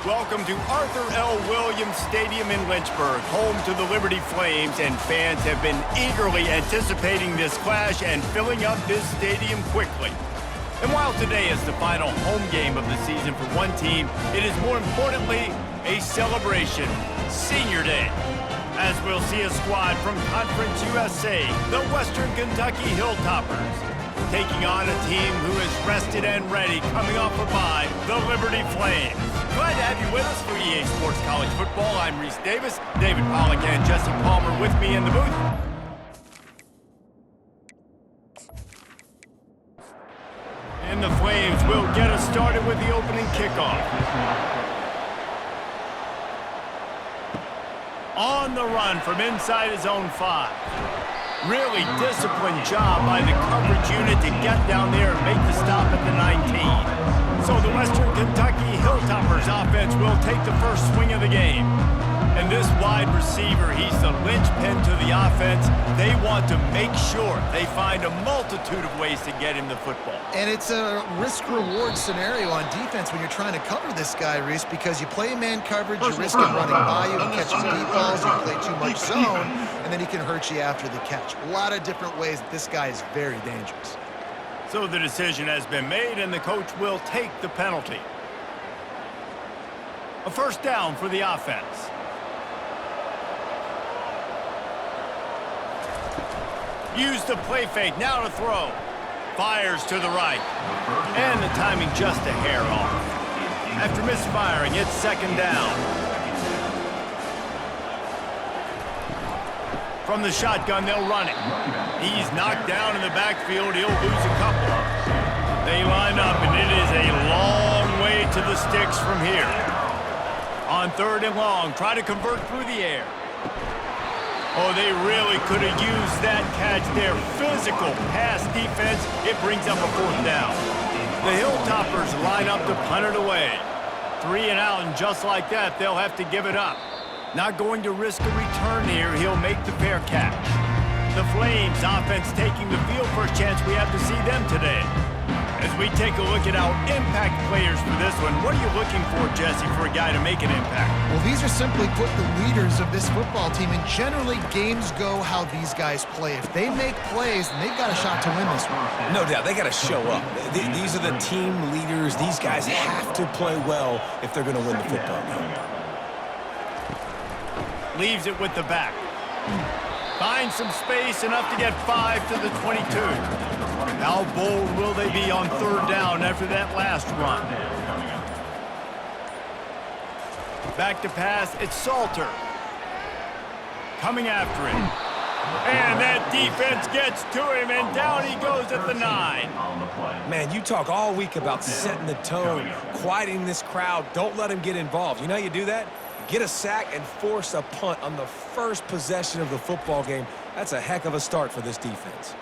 Welcome to Arthur L. Williams Stadium in Lynchburg, home to the Liberty Flames, and fans have been eagerly anticipating this clash and filling up this stadium quickly. And while today is the final home game of the season for one team, it is more importantly a celebration, Senior Day, as we'll see a squad from Conference USA, the Western Kentucky Hilltoppers, taking on a team who is rested and ready coming off a bye, the Liberty Flames. Glad to have you with us for EA Sports College Football. I'm Reese Davis, David Pollack and Jesse Palmer with me in the booth. And the Flames will get us started with the opening kickoff. On the run from inside his own 5. Really disciplined job by the coverage unit to get down there and make the stop at the 19. So the Western Kentucky Hilltoppers offense will take the first swing of the game. And this wide receiver, he's the linchpin to the offense. They want to make sure they find a multitude of ways to get him the football. And it's a risk-reward scenario on defense when you're trying to cover this guy, Reese, because you play man coverage, you risk him running by you, he catches deep balls, you play too much zone, and then he can hurt you after the catch. A lot of different ways that this guy is very dangerous. So the decision has been made, and the coach will take the penalty. A first down for the offense. Use the play fake, now to throw. Fires to the right. And the timing just a hair off. After misfiring, it's second down. From the shotgun, they'll run it. He's knocked down in the backfield. He'll lose a couple. They line up, and it is a long way to the sticks from here. On third and long, try to convert through the air. Oh, they really could have used that catch there. Physical pass defense. It brings up a fourth down. The Hilltoppers line up to punt it away. 3 and out, and just like that, they'll have to give it up. Not going to risk a return here. He'll make the fair catch. The Flames offense taking the field for a chance. We have to see them today. As we take a look at our impact players for this one, what are you looking for, Jesse, for a guy to make an impact? Well, these are simply put the leaders of this football team, and generally games go how these guys play. If they make plays, then they've got a shot to win this one. No doubt, they got to show up. These are the team leaders. These guys have to play well if they're going to win the football game. Leaves it with the back. Finds some space, enough to get 5 to the 22. How bold will they be on third down after that last run? Back to pass, it's Salter. Coming after him. And that defense gets to him, and down he goes at the 9. Man, you talk all week about setting the tone, quieting this crowd. Don't let them get involved. You know how you do that? Get a sack and force a punt on the first possession of the football game. That's a heck of a start for this defense.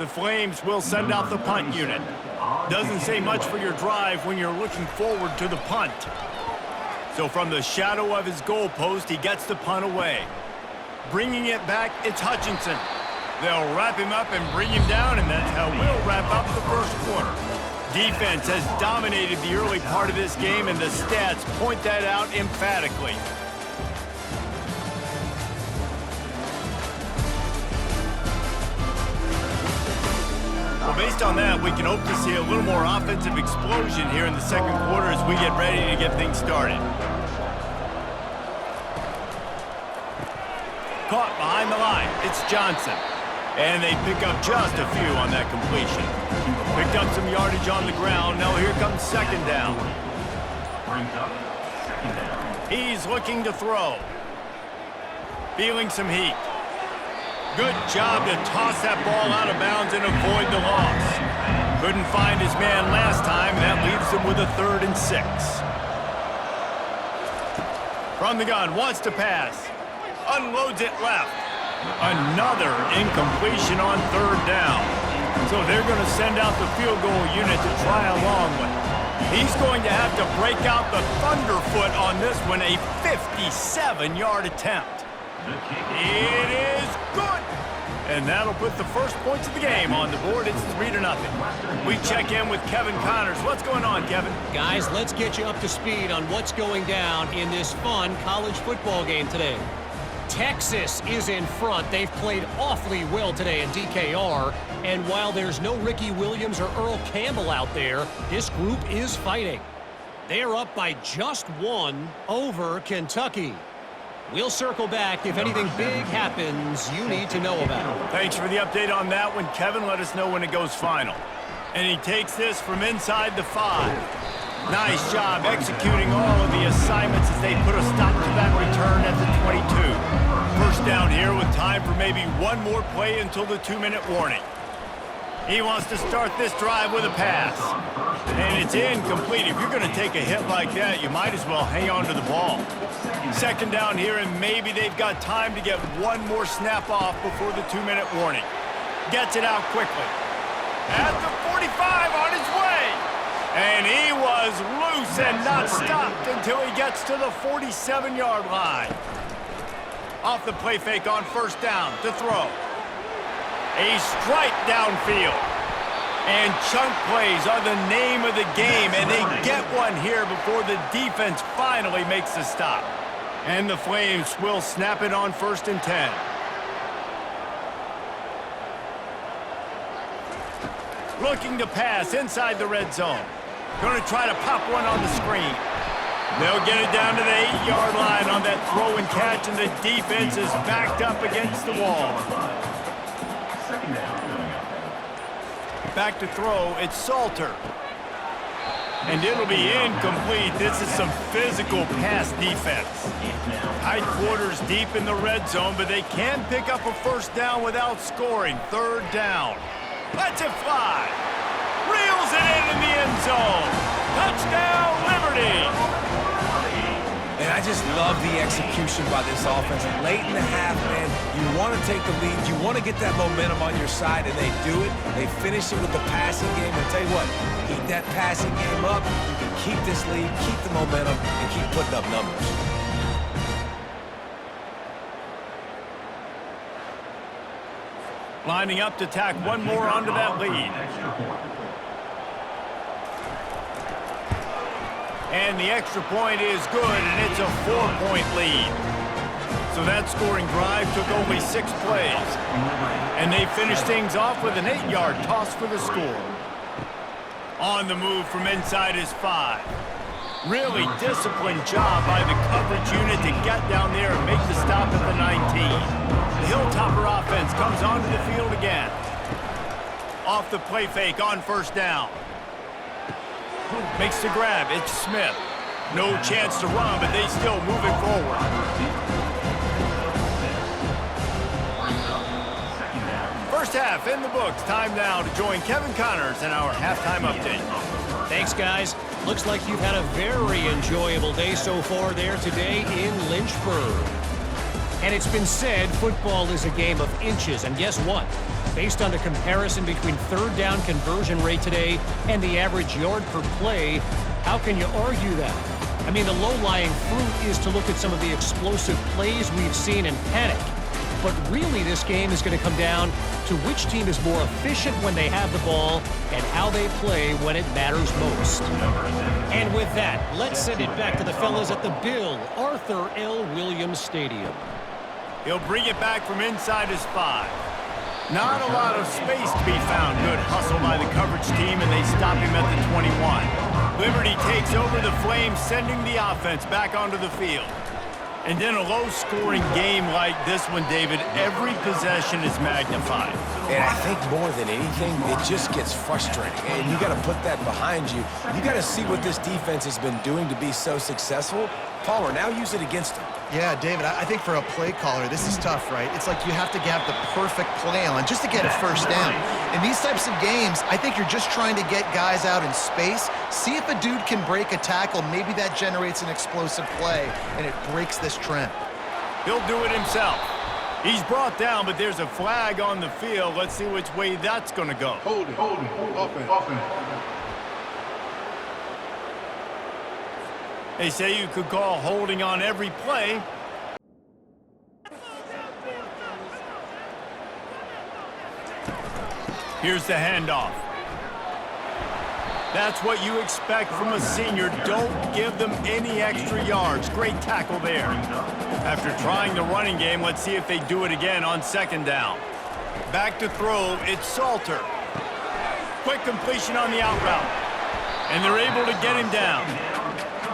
The Flames will send out the punt unit. Doesn't say much for your drive when you're looking forward to the punt. So from the shadow of his goalpost, he gets the punt away. Bringing it back, it's Hutchinson. They'll wrap him up and bring him down, and that's how we'll wrap up the first quarter. Defense has dominated the early part of this game, and the stats point that out emphatically. Well, based on that, we can hope to see a little more offensive explosion here in the second quarter as we get ready to get things started. Caught behind the line, it's Johnson. And they pick up just a few on that completion. Picked up some yardage on the ground. Now here comes second down. He's looking to throw. Feeling some heat. Good job to toss that ball out of bounds and avoid the loss. Couldn't find his man last time. That leaves him with a 3rd and 6. From the gun, wants to pass. Unloads it left. Another incompletion on third down. So they're going to send out the field goal unit to try a long one. He's going to have to break out the thunderfoot on this one, a 57-yard attempt. It is good. And that'll put the first points of the game on the board. It's 3-0. We check in with Kevin Connors. What's going on, Kevin? Guys, let's get you up to speed on what's going down in this fun college football game today. Texas is in front. They've played awfully well today in DKR. And while there's no Ricky Williams or Earl Campbell out there, this group is fighting. They're up by just 1 over Kentucky. We'll circle back if anything big happens you need to know about. Thanks for the update on that one, Kevin. Let us know when it goes final. And he takes this from inside the 5. Nice job executing all of the assignments as they put a stop to that return at the 22. First down here with time for maybe one more play until the 2-minute warning. He wants to start this drive with a pass. And it's incomplete. If you're going to take a hit like that, you might as well hang on to the ball. Second down here, and maybe they've got time to get one more snap off before the 2-minute warning. Gets it out quickly. At the 45 on his way. And he was loose and not stopped until he gets to the 47-yard line. Off the play fake on first down to throw. A strike downfield. And chunk plays are the name of the game, and they get one here before the defense finally makes the stop. And the Flames will snap it on 1st and 10. Looking to pass inside the red zone. Going to try to pop one on the screen. They'll get it down to the 8-yard line on that throw and catch, and the defense is backed up against the wall. Back to throw, it's Salter. And it'll be incomplete. This is some physical pass defense. Tight quarters deep in the red zone, but they can pick up a first down without scoring. 3rd down. Lets it fly. Reels it in the end zone. Touchdown, Liberty. And I just love the execution by this offense. Late in the half, man, you want to take the lead. You want to get that momentum on your side, and they do it. They finish it with the passing game. And tell you what, keep that passing game up. You can keep this lead, keep the momentum, and keep putting up numbers. Lining up to tack one more onto that lead. And the extra point is good, and it's a 4-point lead. So that scoring drive took only 6 plays. And they finished things off with an 8-yard toss for the score. On the move from inside his 5. Really disciplined job by the coverage unit to get down there and make the stop at the 19. The Hilltopper offense comes onto the field again. Off the play fake on first down. Makes the grab. It's Smith. No chance to run, but they still move it forward. First half in the books. Time now to join Kevin Connors in our halftime update. Thanks, guys. Looks like you've had a very enjoyable day so far there today in Lynchburg. And it's been said football is a game of inches. And guess what? Based on the comparison between 3rd down conversion rate today and the average yard per play, how can you argue that? I mean, the low-lying fruit is to look at some of the explosive plays we've seen and panic. But really, this game is going to come down to which team is more efficient when they have the ball and how they play when it matters most. And with that, let's send it back to the fellas at the Bill Arthur L. Williams Stadium. He'll bring it back from inside his 5. Not a lot of space to be found. Good hustle by the coverage team, and they stop him at the 21. Liberty takes over the Flames, sending the offense back onto the field. And in a low-scoring game like this one, David, every possession is magnified. And I think more than anything, it just gets frustrating. And you got to put that behind you. You got to see what this defense has been doing to be so successful. Palmer, now use it against them. Yeah, David, I think for a play caller, this is tough, right? It's like you have to have the perfect play on just to get a first down. In these types of games, I think you're just trying to get guys out in space, see if a dude can break a tackle. Maybe that generates an explosive play, and it breaks this trend. He'll do it himself. He's brought down, but there's a flag on the field. Let's see which way that's going to go. Hold it. Offense. They say you could call holding on every play. Here's the handoff. That's what you expect from a senior. Don't give them any extra yards. Great tackle there. After trying the running game, let's see if they do it again on second down. Back to throw, it's Salter. Quick completion on the out route. And they're able to get him down.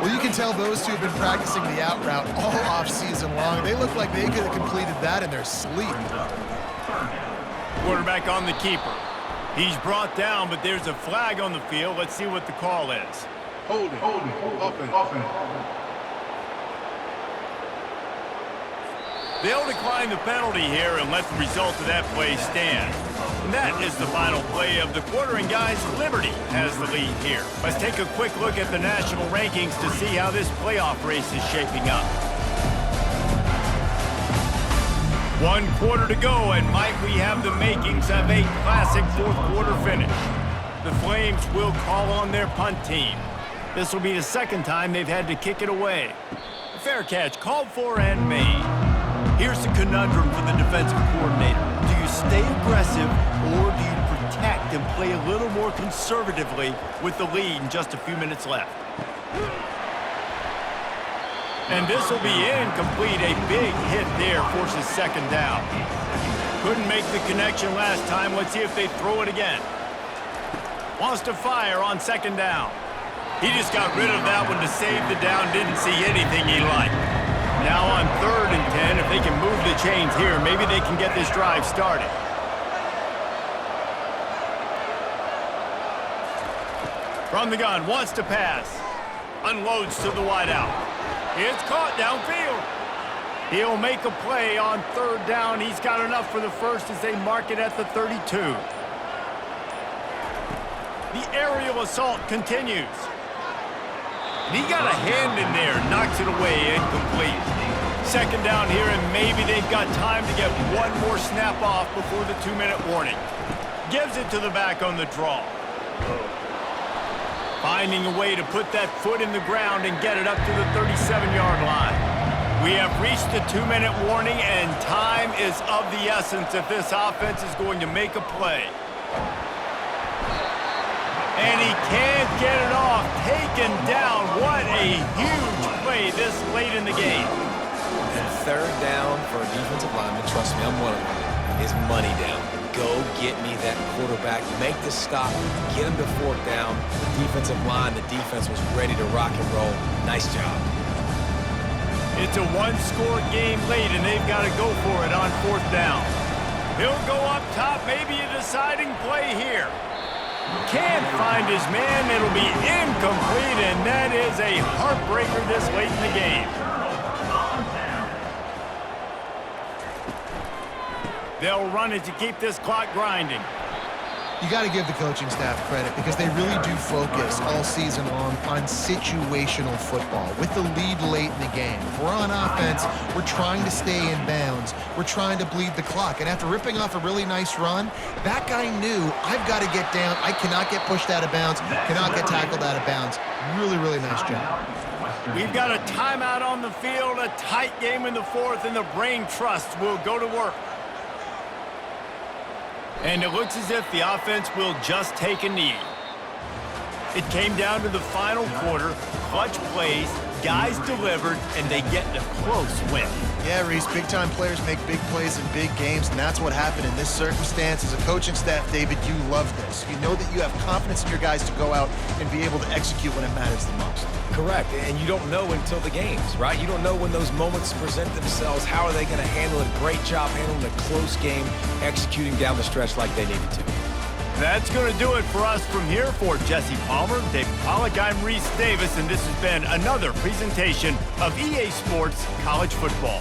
Well, you can tell those two have been practicing the out route all off-season long. They look like they could have completed that in their sleep. Quarterback on the keeper. He's brought down, but there's a flag on the field. Let's see what the call is. Holding, offense. They'll decline the penalty here and let the result of that play stand. And that is the final play of the quarter, and guys, Liberty has the lead here. Let's take a quick look at the national rankings to see how this playoff race is shaping up. 1 quarter to go, and might we have the makings of a classic fourth quarter finish. The Flames will call on their punt team. This will be the second time they've had to kick it away. Fair catch called for and made. Here's the conundrum for the defensive coordinator. Do you stay aggressive or do you protect and play a little more conservatively with the lead and just a few minutes left? And this will be incomplete. A big hit there forces second down. Couldn't make the connection last time. Let's see if they throw it again. Wants to fire on second down. He just got rid of that one to save the down. Didn't see anything he liked. Now on 3rd and 10, if they can move the chains here, maybe they can get this drive started. From the gun, wants to pass. Unloads to the wideout. It's caught downfield. He'll make a play on 3rd down. He's got enough for the first as they mark it at the 32. The aerial assault continues. And he got a hand in there, knocks it away, incomplete. Second down here, and maybe they've got time to get one more snap off before the 2-minute warning. Gives it to the back on the draw. Finding a way to put that foot in the ground and get it up to the 37-yard line. We have reached the 2-minute warning, and time is of the essence if this offense is going to make a play. And he can't get it off. Taken down. What a huge play this late in the game. And 3rd down for a defensive lineman, trust me, I'm one of them, is money down. Go get me that quarterback, make the stop, get him to 4th down. The defensive line, the defense was ready to rock and roll. Nice job. It's a 1-score game late, and they've got to go for it on 4th down. He'll go up top, maybe a deciding play here. Can't find his man. It'll be incomplete, and that is a heartbreaker this late in the game. They'll run it to keep this clock grinding. You got to give the coaching staff credit because they really do focus all season long on situational football with the lead late in the game. If we're on offense, we're trying to stay in bounds. We're trying to bleed the clock. And after ripping off a really nice run, that guy knew, I've got to get down. I cannot get pushed out of bounds, cannot get tackled out of bounds. Really, really nice job. We've got a timeout on the field, a tight game in the 4th, and the Brain Trust will go to work. And it looks as if the offense will just take a knee. It came down to the final quarter, clutch plays, guys delivered, and they get a close win. Yeah, Reese, big-time players make big plays in big games, and that's what happened in this circumstance. As a coaching staff, David, you love this. You know that you have confidence in your guys to go out and be able to execute when it matters the most. Correct, and you don't know until the games, right? You don't know when those moments present themselves. How are they going to handle it? Great job handling a close game, executing down the stretch like they needed to. That's going to do it for us from here. For Jesse Palmer, David Pollack, I'm Reese Davis, and this has been another presentation of EA Sports College Football.